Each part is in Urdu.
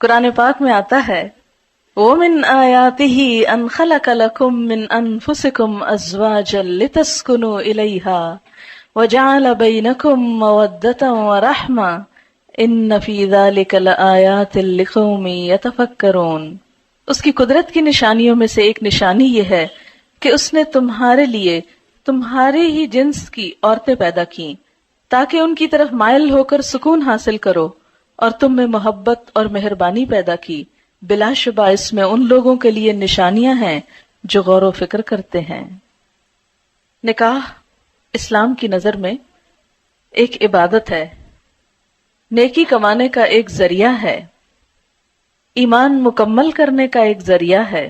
قرآن پاک میں آتا ہے وَمِنْ آيَاتِهِ أَنْ خَلَقَ لَكُم مِّنْ أَنفُسِكُمْ أَزْوَاجًا لِتَسْكُنُوا إِلَيْهَا وَجَعَلَ بَيْنَكُم مَّوَدَّةً وَرَحْمَةً إِنَّ فِي ذَلِكَ لَآيَاتٍ لِقَوْمٍ يَتَفَكَّرُونَ۔ اس کی قدرت کی نشانیوں میں سے ایک نشانی یہ ہے کہ اس نے تمہارے لیے تمہارے ہی جنس کی عورتیں پیدا کی تاکہ ان کی طرف مائل ہو کر سکون حاصل کرو، اور تم میں محبت اور مہربانی پیدا کی۔ بلا شبہ اس میں ان لوگوں کے لیے نشانیاں ہیں جو غور و فکر کرتے ہیں۔ نکاح اسلام کی نظر میں ایک عبادت ہے، نیکی کمانے کا ایک ذریعہ ہے، ایمان مکمل کرنے کا ایک ذریعہ ہے۔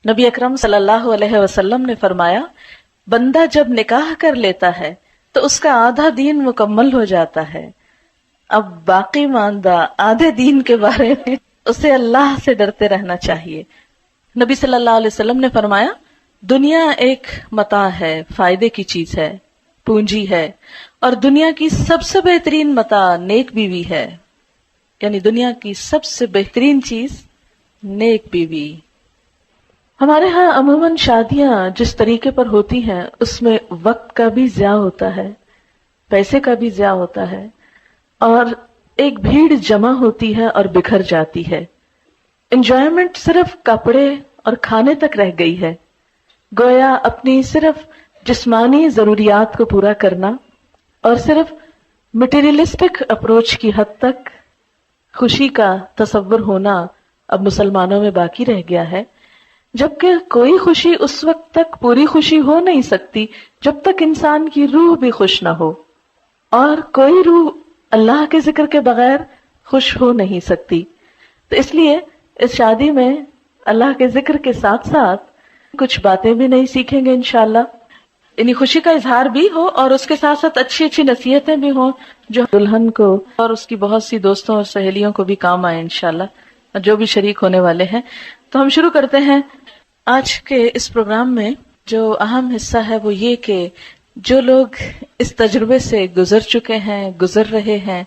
نبی اکرم صلی اللہ علیہ وسلم نے فرمایا بندہ جب نکاح کر لیتا ہے تو اس کا آدھا دین مکمل ہو جاتا ہے۔ اب باقی ماندہ آدھے دین کے بارے میں اسے اللہ سے ڈرتے رہنا چاہیے۔ نبی صلی اللہ علیہ وسلم نے فرمایا دنیا ایک متاع ہے، فائدے کی چیز ہے، پونجی ہے، اور دنیا کی سب سے بہترین متاع نیک بیوی ہے، یعنی دنیا کی سب سے بہترین چیز نیک بیوی۔ ہمارے ہاں عموماً شادیاں جس طریقے پر ہوتی ہیں اس میں وقت کا بھی ضیاع ہوتا ہے، پیسے کا بھی ضیاع ہوتا ہے، اور ایک بھیڑ جمع ہوتی ہے اور بکھر جاتی ہے۔ انجوائمنٹ صرف کپڑے اور کھانے تک رہ گئی ہے، گویا اپنی صرف جسمانی ضروریات کو پورا کرنا اور صرف مٹیریلسٹک اپروچ کی حد تک خوشی کا تصور ہونا اب مسلمانوں میں باقی رہ گیا ہے، جبکہ کوئی خوشی اس وقت تک پوری خوشی ہو نہیں سکتی جب تک انسان کی روح بھی خوش نہ ہو، اور کوئی روح اللہ کے ذکر کے بغیر خوش ہو نہیں سکتی۔ تو اس لیے اس شادی میں اللہ کے ذکر کے ساتھ ساتھ کچھ باتیں بھی نہیں سیکھیں گے انشاءاللہ، یعنی خوشی کا اظہار بھی ہو اور اس کے ساتھ ساتھ اچھی اچھی نصیحتیں بھی ہوں جو دلہن کو اور اس کی بہت سی دوستوں اور سہیلیوں کو بھی کام آئے انشاءاللہ، اور جو بھی شریک ہونے والے ہیں۔ تو ہم شروع کرتے ہیں آج کے اس پروگرام میں۔ جو اہم حصہ ہے وہ یہ کہ جو لوگ اس تجربے سے گزر چکے ہیں، گزر رہے ہیں،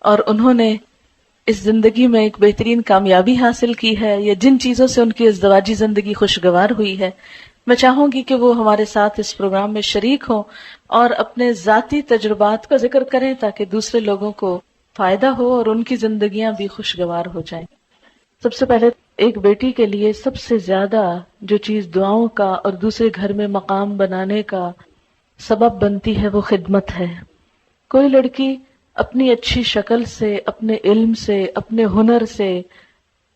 اور انہوں نے اس زندگی میں ایک بہترین کامیابی حاصل کی ہے، یا جن چیزوں سے ان کی ازدواجی زندگی خوشگوار ہوئی ہے، میں چاہوں گی کہ وہ ہمارے ساتھ اس پروگرام میں شریک ہوں اور اپنے ذاتی تجربات کا ذکر کریں تاکہ دوسرے لوگوں کو فائدہ ہو اور ان کی زندگیاں بھی خوشگوار ہو جائیں۔ سب سے پہلے ایک بیٹی کے لیے سب سے زیادہ جو چیز دعاؤں کا اور دوسرے گھر میں مقام بنانے کا سبب بنتی ہے وہ خدمت ہے۔ کوئی لڑکی اپنی اچھی شکل سے، اپنے علم سے، اپنے ہنر سے،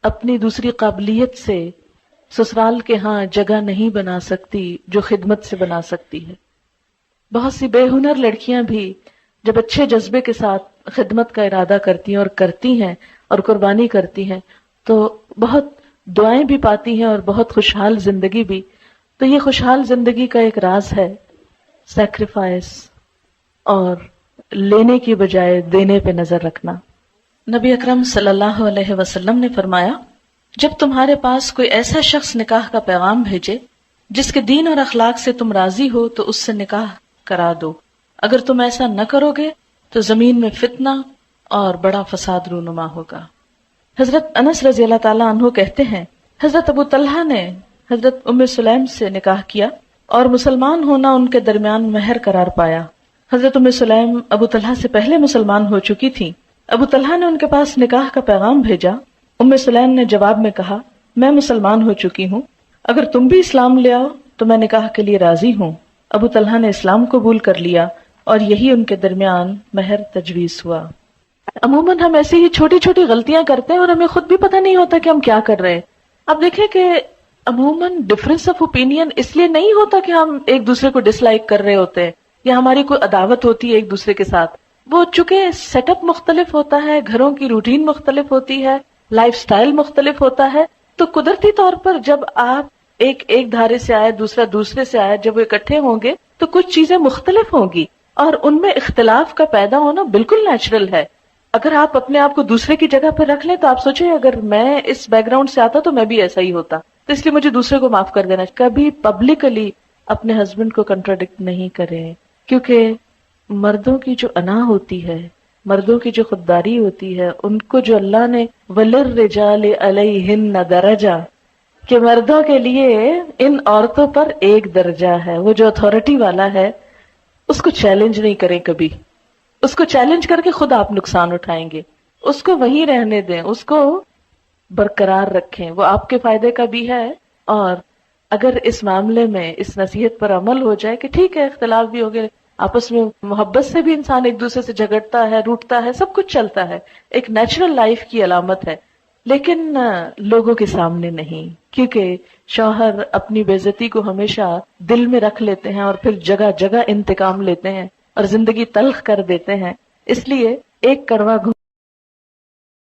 اپنی دوسری قابلیت سے سسرال کے ہاں جگہ نہیں بنا سکتی جو خدمت سے بنا سکتی ہے۔ بہت سی بے ہنر لڑکیاں بھی جب اچھے جذبے کے ساتھ خدمت کا ارادہ کرتی ہیں اور کرتی ہیں اور قربانی کرتی ہیں تو بہت دعائیں بھی پاتی ہیں اور بہت خوشحال زندگی بھی۔ تو یہ خوشحال زندگی کا ایک راز ہے سیکریفائس اور لینے کی بجائے دینے پہ نظر رکھنا۔ نبی اکرم صلی اللہ علیہ وسلم نے فرمایا جب تمہارے پاس کوئی ایسا شخص نکاح کا پیغام بھیجے جس کے دین اور اخلاق سے تم راضی ہو تو اس سے نکاح کرا دو، اگر تم ایسا نہ کرو گے تو زمین میں فتنہ اور بڑا فساد رونما ہوگا۔ حضرت انس رضی اللہ تعالیٰ عنہ کہتے ہیں حضرت ابو طلحہ نے حضرت ام سلیم سے نکاح کیا اور مسلمان ہونا ان کے درمیان مہر قرار پایا۔ حضرت ام سلیم ابو طلحہ سے پہلے مسلمان ہو چکی تھی۔ ابو طلحہ نے ان کے پاس نکاح کا پیغام بھیجا۔ ام سلیم نے جواب میں کہا میں مسلمان ہو چکی ہوں، اگر تم بھی اسلام لے آؤ تو میں نکاح کے لیے راضی ہوں۔ ابو طلحہ نے اسلام قبول کر لیا اور یہی ان کے درمیان مہر تجویز ہوا۔ عموماً ہم ایسی ہی چھوٹی چھوٹی غلطیاں کرتے ہیں اور ہمیں خود بھی پتہ نہیں ہوتا کہ ہم کیا کر رہے ہیں۔ اب دیکھیں کہ عموماً ڈفرینس آف اوپینین اس لیے نہیں ہوتا کہ ہم ایک دوسرے کو ڈس لائک کر رہے ہوتے ہیں یا ہماری کوئی عداوت ہوتی ہے ایک دوسرے کے ساتھ، وہ چونکہ سیٹ اپ مختلف ہوتا ہے، گھروں کی روٹین مختلف ہوتی ہے، لائف سٹائل مختلف ہوتا ہے، تو قدرتی طور پر جب آپ ایک دھارے سے آئے دوسرا دوسرے سے آئے، جب وہ اکٹھے ہوں گے تو کچھ چیزیں مختلف ہوں گی اور ان میں اختلاف کا پیدا ہونا بالکل نیچرل ہے۔ اگر آپ اپنے آپ کو دوسرے کی جگہ پر رکھ لیں تو آپ سوچیں اگر میں اس بیک گراؤنڈ سے آتا تو میں بھی ایسا ہی ہوتا، تو اس لیے مجھے دوسرے کو معاف کر دینا۔ کبھی پبلکلی اپنے ہسبینڈ کو کنٹراڈکٹ نہیں کریں، کیونکہ مردوں کی جو انا ہوتی ہے، مردوں کی جو خودداری ہوتی ہے، ان کو جو اللہ نے وَلِلرِّجَالِ عَلَيْهِنَّ دَرَجَةٌ کہ مردوں کے لیے ان عورتوں پر ایک درجہ ہے. وہ جو اتھارٹی والا ہے اس کو چیلنج نہیں کریں کبھی. اس کو چیلنج کر کے خود آپ نقصان اٹھائیں گے. اس کو وہیں رہنے دیں, اس کو برقرار رکھیں, وہ آپ کے فائدے کا بھی ہے. اور اگر اس معاملے میں اس نصیحت پر عمل ہو جائے کہ ٹھیک ہے اختلاف بھی ہو گئے, آپس میں محبت سے بھی انسان ایک دوسرے سے جھگڑتا ہے, روٹتا ہے, سب کچھ چلتا ہے, ایک نیچرل لائف کی علامت ہے, لیکن لوگوں کے سامنے نہیں, کیونکہ شوہر اپنی بے عزتی کو ہمیشہ دل میں رکھ لیتے ہیں اور پھر جگہ جگہ انتقام لیتے ہیں اور زندگی تلخ کر دیتے ہیں. اس لیے ایک کڑوا